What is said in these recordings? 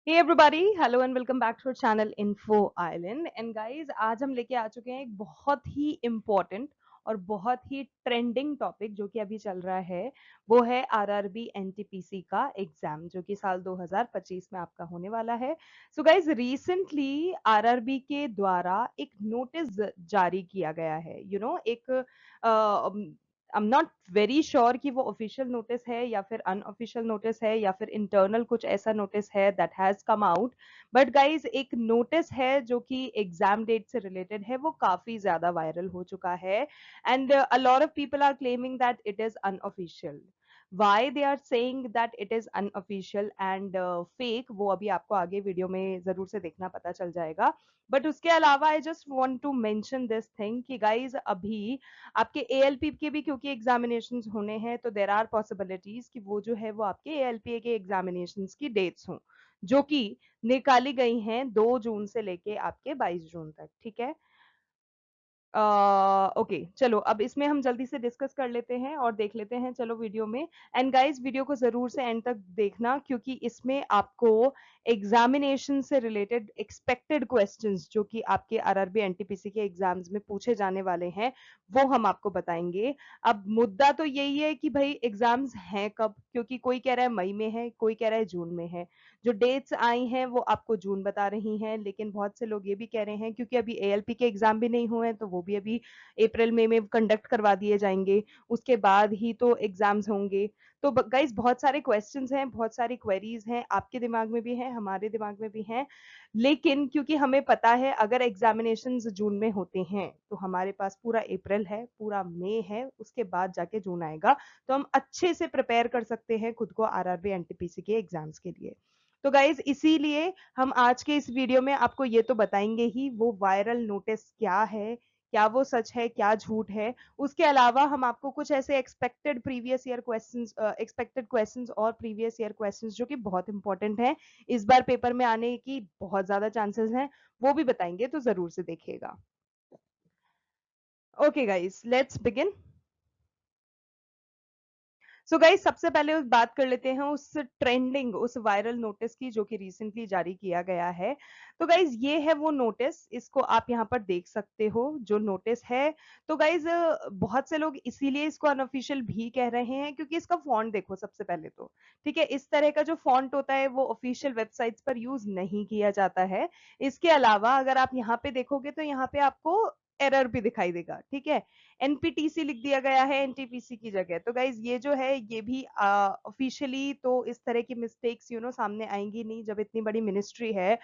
Hey everybody, hello and welcome back to channel info island. And guys, आज हम लेके आ चुके हैं एक बहुत ही इम्पोर्टेंट और बहुत ही ट्रेंडिंग टॉपिक जो कि अभी चल रहा है। वो है आरआरबी एनटीपीसी का एग्जाम जो कि साल 2025 में आपका होने वाला है। सो गाइस, रिसेंटली आरआरबी के द्वारा एक नोटिस जारी किया गया है। एक आई एम नॉट वेरी श्योर कि वो ऑफिशियल नोटिस है या फिर अनऑफिशियल नोटिस है या फिर इंटरनल कुछ ऐसा नोटिस है that has come out. But guys, एक नोटिस है जो कि एग्जाम डेट से रिलेटेड है, वो काफी ज्यादा वायरल हो चुका है। And a lot of people are claiming that it is unofficial. why they are saying that it is unofficial and fake, वो अभी आपको आगे वीडियो में जरूर से देखना पता चल जाएगा। बट उसके अलावा I just want to mention this thing कि गाइज, अभी आपके एएलपी के भी क्योंकि एग्जामिनेशन होने हैं, तो देर आर पॉसिबिलिटीज कि वो जो है वो आपके एएलपी के एग्जामिनेशन की डेट्स हों, जो कि निकाली गई हैं 2 जून से लेके आपके 22 जून तक। ठीक है। ओके, चलो अब इसमें हम जल्दी से डिस्कस कर लेते हैं और देख लेते हैं, चलो वीडियो में। एंड गाइस, वीडियो को जरूर से एंड तक देखना, क्योंकि इसमें आपको एग्जामिनेशन से रिलेटेड एक्सपेक्टेड क्वेश्चंस जो कि आपके आरआरबी एनटीपीसी के एग्जाम्स में पूछे जाने वाले हैं, वो हम आपको बताएंगे। अब मुद्दा तो यही है कि भाई एग्जाम्स हैं कब, क्योंकि कोई कह रहा है मई में है, कोई कह रहा है जून में है। जो डेट्स आई हैं वो आपको जून बता रही हैं, लेकिन बहुत से लोग ये भी कह रहे हैं क्योंकि अभी एएलपी के एग्जाम भी नहीं हुए हैं, तो वो भी अभी अप्रैल मई में कंडक्ट करवा दिए जाएंगे, उसके बाद ही तो एग्जाम्स होंगे। तो गाइस, बहुत सारे क्वेश्चंस हैं, बहुत सारी क्वेरीज हैं, आपके दिमाग में भी हैं, हमारे दिमाग में भी हैं। लेकिन क्योंकि हमें पता है अगर एग्जामिनेशन जून में होते हैं तो हमारे पास पूरा अप्रैल है, पूरा मई है, उसके बाद जाके जून आएगा, तो हम अच्छे से प्रिपेयर कर सकते हैं खुद को आरआरबी एनटीपीसी के एग्जाम्स के लिए। तो गाइज, इसीलिए हम आज के इस वीडियो में आपको ये तो बताएंगे ही वो वायरल नोटिस क्या है, क्या वो सच है, क्या झूठ है। उसके अलावा हम आपको कुछ ऐसे एक्सपेक्टेड क्वेश्चंस और प्रीवियस ईयर क्वेश्चंस जो कि बहुत इंपॉर्टेंट हैं, इस बार पेपर में आने की बहुत ज्यादा चांसेस हैं, वो भी बताएंगे, तो जरूर से देखिएगा। Okay guys, let's begin. So guys, सबसे पहले उस बात कर लेते हैं उस ट्रेंडिंग, उस वायरल नोटिस की जो कि रिसेंटली जारी किया गया है। तो गाइस, ये है वो नोटिस, इसको आप यहाँ पर देख सकते हो जो नोटिस है। तो गाइस, बहुत से लोग इसीलिए इसको अनऑफिशियल भी कह रहे हैं क्योंकि इसका फॉन्ट देखो सबसे पहले तो। ठीक है, इस तरह का जो फॉन्ट होता है वो ऑफिशियल वेबसाइट्स पर यूज नहीं किया जाता है। इसके अलावा अगर आप यहाँ पे देखोगे तो यहाँ पे आपको एरर भी दिखाई देगा। ठीक है, एनपीटीसी लिख दिया गया है एनटीपीसी की जगह। तो गाइज, ये जो है ये भी ऑफिशियली तो इस तरह की मिस्टेक्स सामने आएंगी नहीं, जब इतनी बड़ी मिनिस्ट्री है,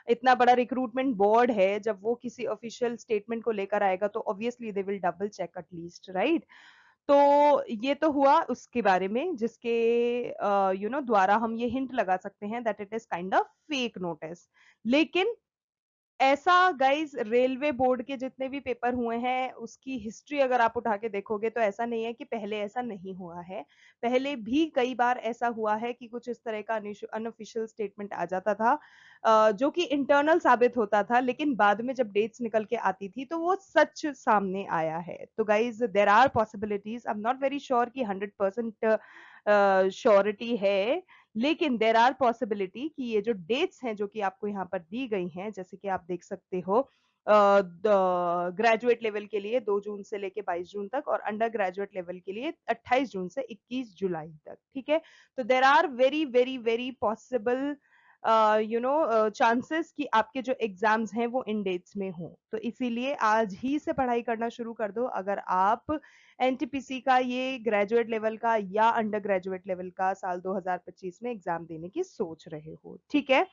इतना बड़ा रिक्रूटमेंट बोर्ड है, जब वो किसी ऑफिशियल स्टेटमेंट को लेकर आएगा तो obviously they will double check at least, right. तो ये तो हुआ उसके बारे में जिसके द्वारा हम ये हिंट लगा सकते हैं that it is kind of fake notice. लेकिन ऐसा गाइज, रेलवे बोर्ड के जितने भी पेपर हुए हैं उसकी हिस्ट्री अगर आप उठा के देखोगे तो ऐसा नहीं है कि पहले ऐसा नहीं हुआ है। पहले भी कई बार ऐसा हुआ है कि कुछ इस तरह का अनऑफिशियल स्टेटमेंट आ जाता था, जो कि इंटरनल साबित होता था, लेकिन बाद में जब डेट्स निकल के आती थी तो वो सच सामने आया है। तो guys, there are possibilities, I am not very sure कि 100% श्योरिटी है, लेकिन देर आर पॉसिबिलिटी कि ये जो डेट्स हैं जो कि आपको यहाँ पर दी गई हैं, जैसे कि आप देख सकते हो, ग्रेजुएट लेवल के लिए 2 जून से लेके 22 जून तक, और अंडर ग्रेजुएट लेवल के लिए 28 जून से 21 जुलाई तक। ठीक है, तो there are very very very possible chances कि आपके जो एग्जाम्स हैं वो इन डेट्स में हों। तो इसीलिए आज ही से पढ़ाई करना शुरू कर दो अगर आप एनटीपीसी का ये ग्रेजुएट लेवल का या अंडर ग्रेजुएट लेवल का साल 2025 में एग्जाम देने की सोच रहे हो। ठीक है,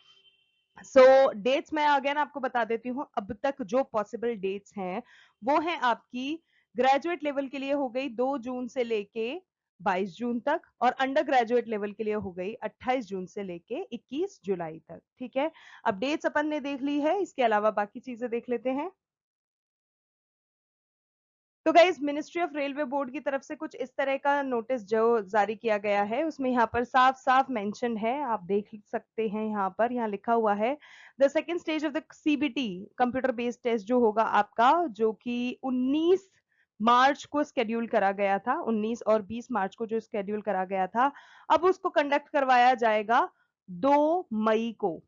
सो डेट्स मैं अगेन आपको बता देती हूँ। अब तक जो पॉसिबल डेट्स हैं वो हैं आपकी ग्रेजुएट लेवल के लिए हो गई 2 जून से लेके 22 जून तक, और अंडर ग्रेजुएट लेवल के लिए हो गई 28 जून से लेके 21 जुलाई तक। ठीक है, अब डेट्स अपन ने देख ली है, इसके अलावा बाकी चीजें देख लेते हैं। तो guys, ministry of railway board की तरफ से कुछ इस तरह का नोटिस जो जारी किया गया है, उसमें यहाँ पर साफ साफ मेंशन है, आप देख सकते हैं, यहाँ लिखा हुआ है the second stage of the CBT computer based test जो होगा आपका, जो कि 19 मार्च को स्केड्यूल करा गया था, 19 और 20 मार्च को जो स्केड्यूल करा गया था, अब उसको कंडक्ट करवाया जाएगा 2 मई को।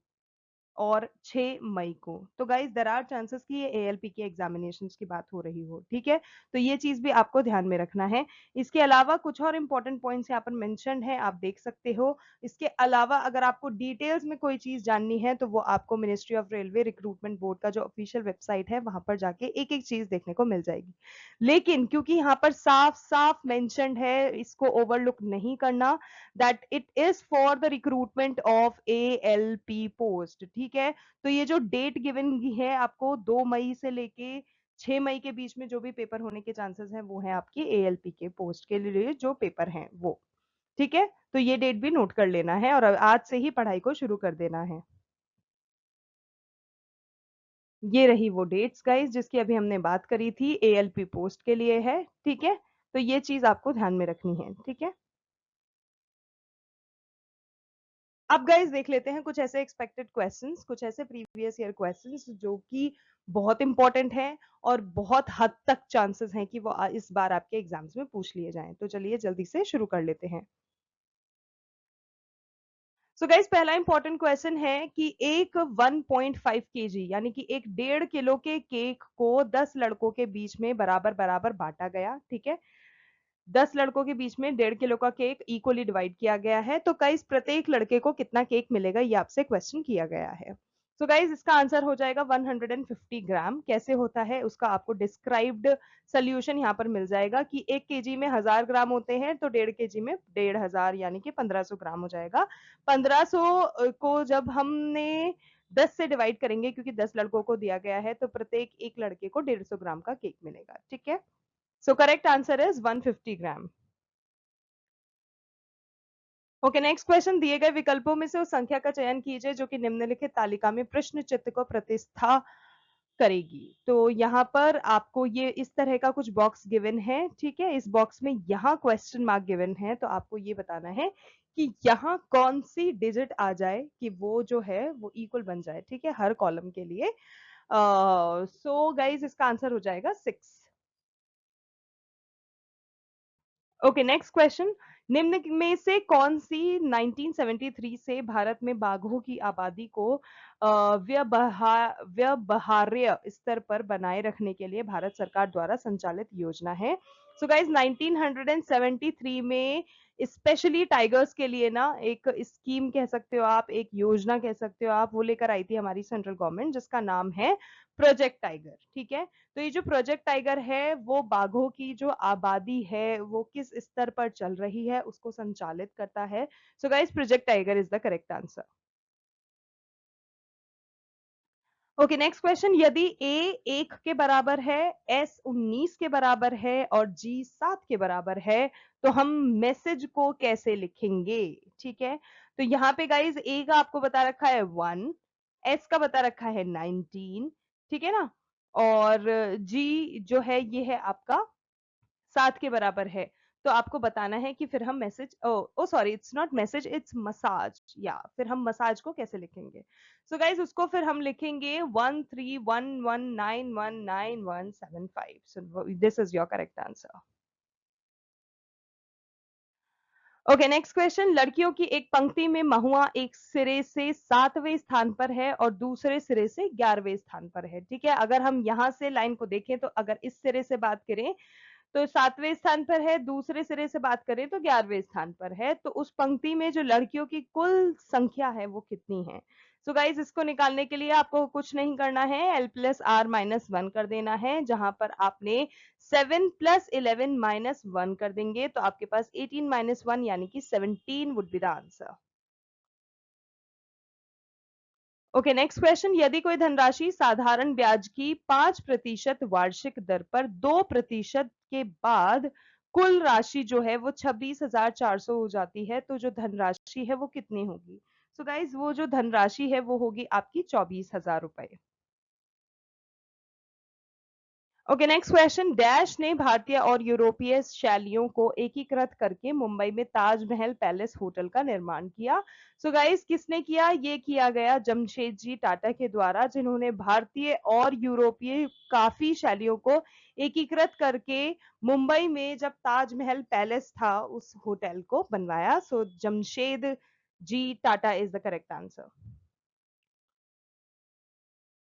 और 6 मई को। तो गाइस देयर आर चांसेस कि ये एएलपी के एग्जामिनेशंस की बात हो रही हो, ठीक है। तो ये चीज भी आपको ध्यान में रखना है। इसके अलावा कुछ और इंपॉर्टेंट पॉइंट्स यहाँ पर मेंशन्ड है, आप देख सकते हो। इसके अलावा अगर आपको डिटेल्स में कोई चीज जाननी है तो वो आपको ministry of railway recruitment board का जो ऑफिशियल वेबसाइट है वहां पर जाके एक एक चीज देखने को मिल जाएगी। लेकिन क्योंकि यहाँ पर साफ साफ मेंशन्ड है, इसको ओवरलुक नहीं करना, that it is for the recruitment of ALP post, ठीक है। तो ये जो डेट गिवन है आपको 2 मई से लेके 6 मई के बीच में जो भी पेपर होने के चांसेस हैं वो है आपकी एएलपी के पोस्ट के लिए जो पेपर हैं वो, ठीक है। तो ये डेट भी नोट कर लेना है और आज से ही पढ़ाई को शुरू कर देना है। ये रही वो डेट्स गाइस जिसकी अभी हमने बात करी थी, एएलपी पोस्ट के लिए है, ठीक है। तो ये चीज आपको ध्यान में रखनी है, ठीक है। अब गाइस देख लेते हैं कुछ ऐसे एक्सपेक्टेड क्वेश्चंस, कुछ ऐसे प्रीवियस ईयर क्वेश्चंस जो कि बहुत इंपॉर्टेंट हैं और बहुत हद तक चांसेस हैं कि वो इस बार आपके एग्जाम्स में पूछ लिए जाएं। तो चलिए जल्दी से शुरू कर लेते हैं। सो गाइस पहला इंपॉर्टेंट क्वेश्चन है कि एक 1.5 केजी यानी कि एक 1.5 किलो के केक को 10 लड़कों के बीच में बराबर बराबर बांटा गया, ठीक है। 10 लड़कों के बीच में 1.5 किलो का केक इक्वली डिवाइड किया गया है। तो गाइस प्रत्येक लड़के को कितना केक मिलेगा ये आपसे क्वेश्चन किया गया है। तो गाइस इसका आंसर हो जाएगा 150 ग्राम। कैसे होता है उसका आपको डिस्क्राइब्ड सोल्यूशन यहाँ पर मिल जाएगा कि 1 केजी में 1000 ग्राम होते हैं, तो 1.5 केजी में 1500 यानी कि 1500 ग्राम हो जाएगा। 1500 को जब हमने 10 से डिवाइड करेंगे क्योंकि 10 लड़कों को दिया गया है तो प्रत्येक एक लड़के को 150 ग्राम का केक मिलेगा, ठीक है। So correct answer is 150 gram. Okay next question, दिए गए विकल्पों में से उस संख्या का चयन कीजिए जो कि निम्नलिखित तालिका में प्रश्न चित्र को प्रतिष्ठा करेगी। तो यहाँ पर आपको ये इस तरह का कुछ बॉक्स गिवन है, ठीक है। इस बॉक्स में यहाँ क्वेश्चन मार्क गिवन है, तो आपको ये बताना है कि यहाँ कौन सी डिजिट आ जाए कि वो जो है वो इक्वल बन जाए, ठीक है, हर कॉलम के लिए। सो गाइज इसका आंसर हो जाएगा 6। ओके नेक्स्ट क्वेश्चन, निम्न में से कौन सी 1973 से भारत में बाघों की आबादी को व्यवहार्य स्तर पर बनाए रखने के लिए भारत सरकार द्वारा संचालित योजना है। सो गाइस 1973 में स्पेशली टाइगर्स के लिए ना एक स्कीम कह सकते हो आप, एक योजना कह सकते हो आप, वो लेकर आई थी हमारी सेंट्रल गवर्नमेंट जिसका नाम है प्रोजेक्ट टाइगर, ठीक है। तो ये जो प्रोजेक्ट टाइगर है वो बाघों की जो आबादी है वो किस स्तर पर चल रही है उसको संचालित करता है। So guys project tiger is the correct answer. Okay next question, यदि ए 1 के बराबर है, एस 19 के बराबर है और जी 7 के बराबर है तो हम मैसेज को कैसे लिखेंगे, ठीक है। तो यहाँ पे गाइज ए का आपको बता रखा है 1, एस का बता रखा है 19, ठीक है ना, और जी जो है ये है आपका 7 के बराबर है। तो आपको बताना है कि फिर हम message oh sorry it's not message it's massage, या फिर हम मसाज को कैसे लिखेंगे। सो गाइज उसको फिर हम लिखेंगे 1311919175। So this is your correct answer. Okay next question, लड़कियों की एक पंक्ति में महुआ एक सिरे से 7वें स्थान पर है और दूसरे सिरे से 11वें स्थान पर है, ठीक है। अगर हम यहाँ से लाइन को देखें तो अगर इस सिरे से बात करें तो 7वें स्थान पर है, दूसरे सिरे से बात करें तो 11वें स्थान पर है। तो उस पंक्ति में जो लड़कियों की कुल संख्या है वो कितनी है। सो गाइज इसको निकालने के लिए आपको कुछ नहीं करना है, L plus R minus one कर देना है, जहां पर आपने 7 प्लस 11 माइनस वन कर देंगे तो आपके पास 18 माइनस वन यानी कि 17 would be the answer. Okay next question, यदि कोई धनराशि साधारण ब्याज की 5% वार्षिक दर पर 2% के बाद कुल राशि जो है वो 26,400 हो जाती है तो जो धनराशि है वो कितनी होगी। सो गाइज वो जो धनराशि है वो होगी आपकी 24,000 रुपए। ओके नेक्स्ट क्वेश्चन, डैश ने भारतीय और यूरोपीय शैलियों को एकीकृत करके मुंबई में ताजमहल पैलेस होटल का निर्माण किया। सो गाइस किसने किया, ये किया गया जमशेदजी टाटा के द्वारा, जिन्होंने भारतीय और यूरोपीय काफी शैलियों को एकीकृत करके मुंबई में जब ताजमहल पैलेस था उस होटल को बनवाया। So Jamshed ji Tata is the correct answer.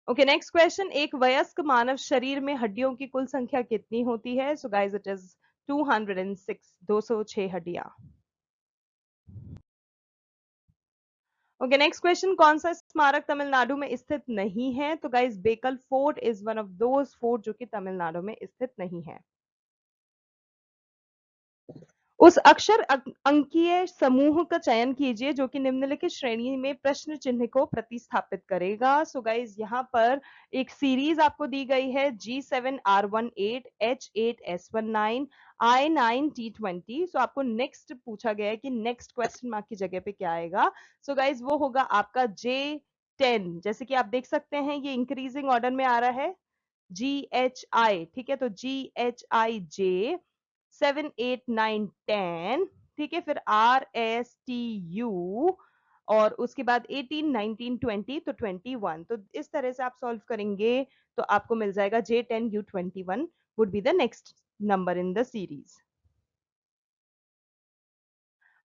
Okay, next question, एक वयस्क मानव शरीर में हड्डियों की कुल संख्या कितनी होती है? सो गाइस इट इज 206, 206 हड्डियां। ओके, नेक्स्ट क्वेश्चन, कौन सा स्मारक तमिलनाडु में स्थित नहीं है? तो गाइस बेकल fort is one of those fort जो कि तमिलनाडु में स्थित नहीं है। उस अक्षर अंकीय समूह का चयन कीजिए जो कि निम्नलिखित श्रेणी में प्रश्न चिन्ह को प्रतिस्थापित करेगा। सो गाइज यहाँ पर एक सीरीज आपको दी गई है, G7R18, H8S19, I9T20। सो आपको नेक्स्ट पूछा गया है कि नेक्स्ट क्वेश्चन मार्क की जगह पे क्या आएगा। सो गाइज वो होगा आपका J10। जैसे कि आप देख सकते हैं ये इंक्रीजिंग ऑर्डर में आ रहा है, GHI, ठीक है, तो GHIJ 7, 8, 9, 10, ठीक है, फिर RSTU और उसके बाद 18, 19, 20, तो 21। तो इस तरह से आप सॉल्व करेंगे तो आपको मिल जाएगा J10U21 would be the next number in the series।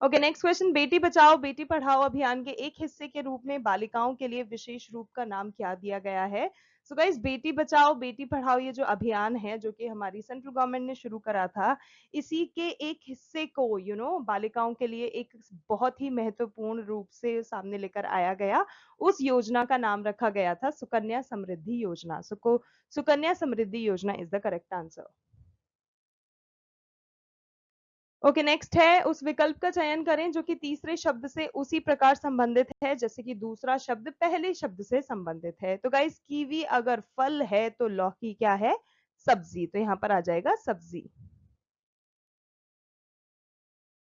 Okay, next question, Beti Bachao Beti Padhao अभियान के एक हिस्से के रूप में बालिकाओं के लिए विशेष रूप का नाम क्या दिया गया है? सो गाइस बेटी बचाओ बेटी पढ़ाओ ये जो अभियान है जो कि हमारी सेंट्रल गवर्नमेंट ने शुरू करा था, इसी के एक हिस्से को बालिकाओं के लिए एक बहुत ही महत्वपूर्ण रूप से सामने लेकर आया गया। उस योजना का नाम रखा गया था सुकन्या समृद्धि योजना। सुकन्या समृद्धि योजना is the correct answer. Okay, next है, उस विकल्प का चयन करें जो कि तीसरे शब्द से उसी प्रकार संबंधित है जैसे कि दूसरा शब्द पहले शब्द से संबंधित है। तो गाइस कीवी अगर फल है तो लौकी क्या है? सब्जी। तो यहां पर आ जाएगा सब्जी।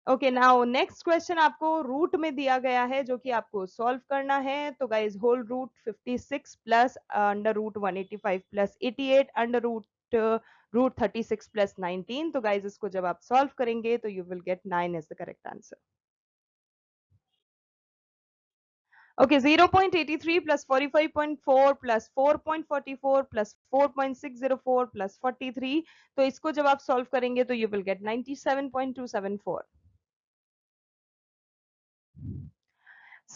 ओके, नाउ नेक्स्ट क्वेश्चन आपको रूट में दिया गया है जो कि आपको सॉल्व करना है। तो guys whole root 56 plus under root 185 plus 88 under root 36 plus 19। तो गाइस इसको जब आप सॉल्व करेंगे तो you will get 9 is the correct answer. Okay, 0.83 plus 45.4 plus 4.44 plus 4.604 plus 43। तो इसको जब आप सॉल्व करेंगे तो यू विल गेट 97.274।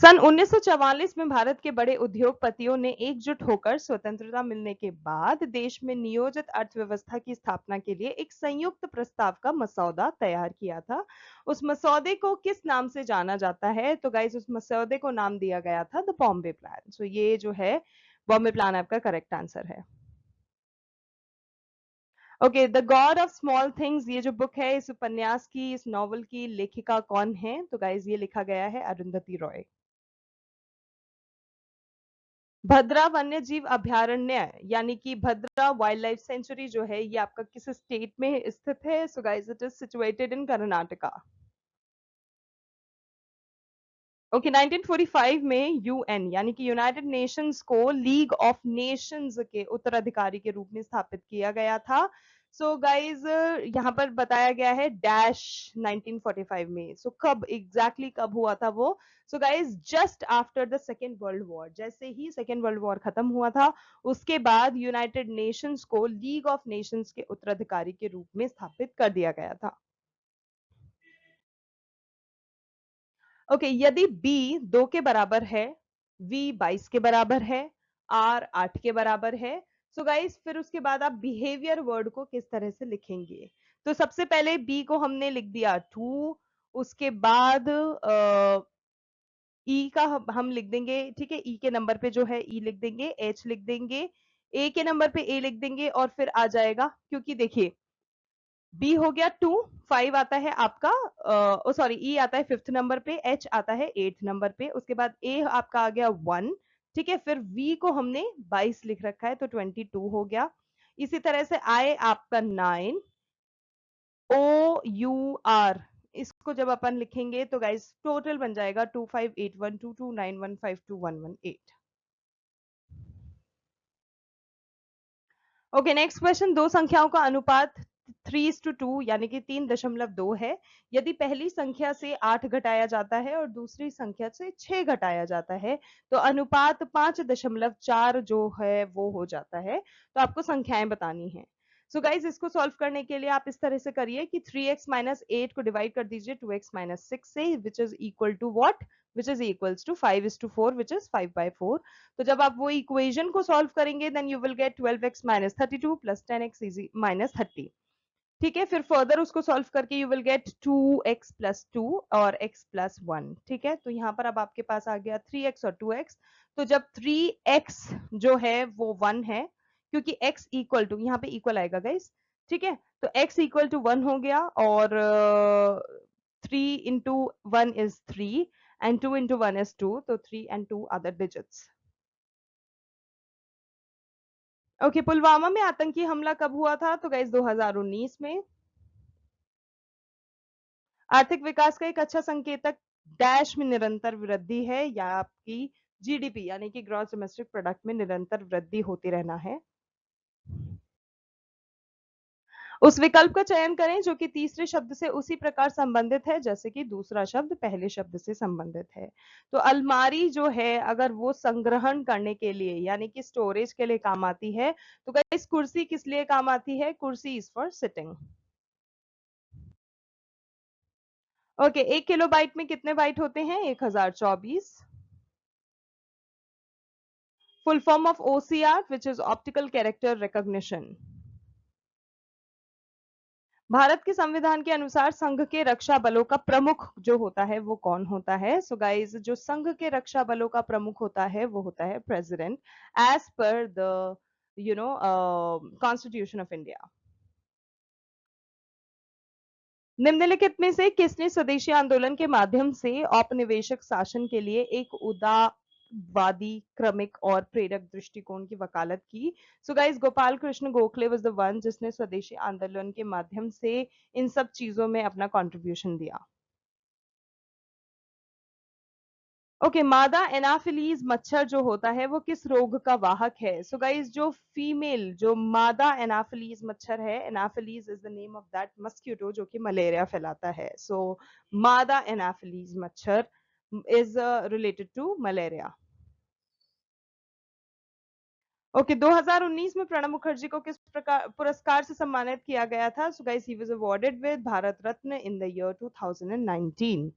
सन 1944 में भारत के बड़े उद्योगपतियों ने एकजुट होकर स्वतंत्रता मिलने के बाद देश में नियोजित अर्थव्यवस्था की स्थापना के लिए एक संयुक्त प्रस्ताव का मसौदा तैयार किया था। उस मसौदे को किस नाम से जाना जाता है? तो गाइस उस मसौदे को नाम दिया गया था द बॉम्बे प्लान। सो ये जो है बॉम्बे प्लान आपका करेक्ट आंसर है। Okay, the God of small things ये जो बुक है, इस उपन्यास की, इस नॉवल की लेखिका कौन है? तो गाइस ये लिखा गया है अरुंधति रॉय। भद्रा वन्य जीव अभयारण्य यानी कि भद्रा वाइल्ड लाइफ सेंचुरी जो है ये आपका किस स्टेट में स्थित है? So guys it is situated in Karnataka. Okay, 1945 में यूएन यानी कि यूनाइटेड नेशंस को लीग ऑफ नेशंस के उत्तराधिकारी के रूप में स्थापित किया गया था। सो गाइज यहाँ पर बताया गया है डैश 1945 में। सो कब एग्जैक्टली कब हुआ था वो? So guys just after the second world war, जैसे ही सेकेंड वर्ल्ड वॉर खत्म हुआ था उसके बाद यूनाइटेड नेशंस को लीग ऑफ नेशंस के उत्तराधिकारी के रूप में स्थापित कर दिया गया था। ओके, यदि b 2 के बराबर है, v 22 के बराबर है, r 8 के बराबर है, सो गाइस फिर उसके बाद आप बिहेवियर वर्ड को किस तरह से लिखेंगे? तो सबसे पहले b को हमने लिख दिया 2, उसके बाद e का हम लिख देंगे, ठीक है, e के नंबर पे जो है e लिख देंगे, h लिख देंगे, a के नंबर पे a लिख देंगे और फिर आ जाएगा, क्योंकि देखिए बी हो गया 2, 5 आता है आपका सॉरी ई आता है 5th नंबर पे, एच आता है 8th नंबर पे, उसके बाद ए आपका आ गया 1, ठीक है, फिर वी को हमने 22 लिख रखा है तो 22 हो गया। इसी तरह से आई आपका 9, ओ यू आर, इसको जब अपन लिखेंगे तो गाइस टोटल बन जाएगा 258122915211 ओके, नेक्स्ट क्वेश्चन, दो संख्याओं का अनुपात 3:2 यानी कि 3.2 है। यदि पहली संख्या से 8 घटाया जाता है और दूसरी संख्या से 6 घटाया जाता है तो अनुपात 5.4 जो है वो हो जाता है। तो आपको संख्याएं बतानी है। सो गाइज इसको सॉल्व करने के लिए आप इस तरह से करिए कि 3x माइनस 8 को डिवाइड कर दीजिए 2x माइनस 6 से, which is equal to what, which is equals to 5:4, which is 5/4। तो जब आप वो इक्वेशन को सॉल्व करेंगे then you will get 12x minus 32 plus 10x minus 30। ठीक है, फिर फर्दर उसको सॉल्व करके you will gate 2x plus 2 और x प्लस 1। ठीक है, तो यहाँ पर अब आपके पास आ गया 3x और 2x। तो जब 3x जो है वो 1 है, क्योंकि x इक्वल टू, यहाँ पे इक्वल आएगा गाइस, ठीक है, तो x इक्वल टू 1 हो गया, और 3 into 1 is 3 and 2 into 1 is 2, तो 3 and 2 other digits। Okay, Pulwama में आतंकी हमला कब हुआ था? तो गाइस 2019 में। आर्थिक विकास का एक अच्छा संकेतक डैश में निरंतर वृद्धि है, या आपकी जीडीपी यानी कि ग्रॉस डोमेस्टिक प्रोडक्ट में निरंतर वृद्धि होती रहना है। उस विकल्प का चयन करें जो कि तीसरे शब्द से उसी प्रकार संबंधित है जैसे कि दूसरा शब्द पहले शब्द से संबंधित है। तो अलमारी जो है अगर वो संग्रहण करने के लिए यानी कि स्टोरेज के लिए काम आती है, तो गाइस कुर्सी किस लिए काम आती है? कुर्सी is for sitting. Okay, 1 kilobyte में कितने बाइट होते हैं? 1024। Full form of OCR, which is Optical Character Recognition। Bharat के संविधान के अनुसार संघ के रक्षा बलों का प्रमुख जो होता है वो कौन होता है? सो गाइस, जो संघ के रक्षा बलों का प्रमुख होता है वो होता है president, as per the constitution of India. निम्नलिखित में से किसने स्वदेशी आंदोलन के माध्यम से औपनिवेशिक शासन के लिए एक उदारवादी, क्रमिक और प्रेरक दृष्टिकोण की वकालत की? So guys, Gopal Krishna Gokhale was the one जिसने स्वदेशी आंदोलन के माध्यम से इन सब चीजों में अपना कंट्रीब्यूशन दिया। ओके, मादा एनाफिलीज मच्छर जो होता है वो किस रोग का वाहक है? सो गाइस, जो फीमेल, जो मादा एनाफिलीज मच्छर है, anopheles is the name of that mosquito जो कि मलेरिया फैलाता है। सो मादा एनाफिलीज मच्छर is related to malaria. Okay, 2019 में प्रणब मुखर्जी को किस प्रकार पुरस्कार से सम्मानित किया गया था? So guys, he was awarded with Bharat Ratna in the year 2019।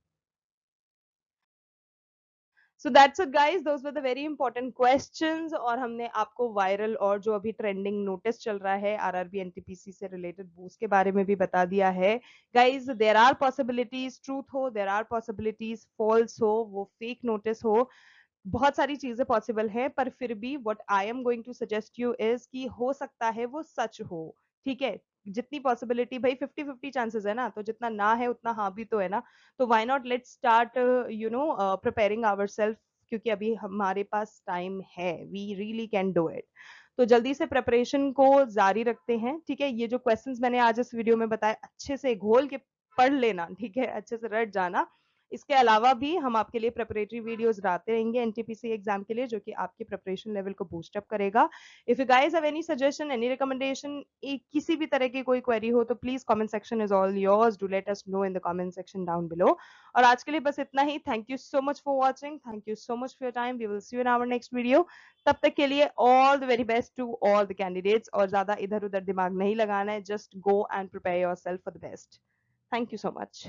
So that's it guys, those were the very important questions, और हमने आपको वायरल और जो अभी ट्रेंडिंग नोटिस चल रहा है आरआरबी एनटीपीसी से रिलेटेड बूस्ट के बारे में भी बता दिया है। Guys, there are possibilities truth हो, देयर आर पॉसिबिलिटीज फॉल्स हो, वो फेक नोटिस हो, बहुत सारी चीजें पॉसिबल है, पर फिर भी what I am going to suggest you is कि हो सकता है वो सच हो। ठीक है, जितनी पॉसिबिलिटी, भाई 50-50 चांसेस है ना, तो जितना ना है उतना हाँ भी तो है ना। तो why not let's start preparing ourself, क्योंकि अभी हमारे पास टाइम है, we really can do it. तो जल्दी से प्रिपरेशन को जारी रखते हैं। ठीक है, ये जो क्वेश्चंस मैंने आज इस वीडियो में बताए अच्छे से घोल के पढ़ लेना, ठीक है, अच्छे से रट जाना। इसके अलावा भी हम आपके लिए प्रिपरेटरी वीडियोस लाते रहेंगे एनटीपीसी एग्जाम के लिए, जो कि आपके प्रिपरेशन लेवल को बूस्ट अप करेगा। If you guys have any suggestion, any recommendation, किसी भी तरह की कोई क्वेरी हो तो please comment section is all yours, do let us know in the comment section down below. और आज के लिए बस इतना ही। Thank you so much for watching, thank you so much for your time, we will see you in our next video. तब तक के लिए all the very best to all the candidates, और ज्यादा इधर उधर दिमाग नहीं लगाना है, just go and prepare yourself for the best. Thank you so much.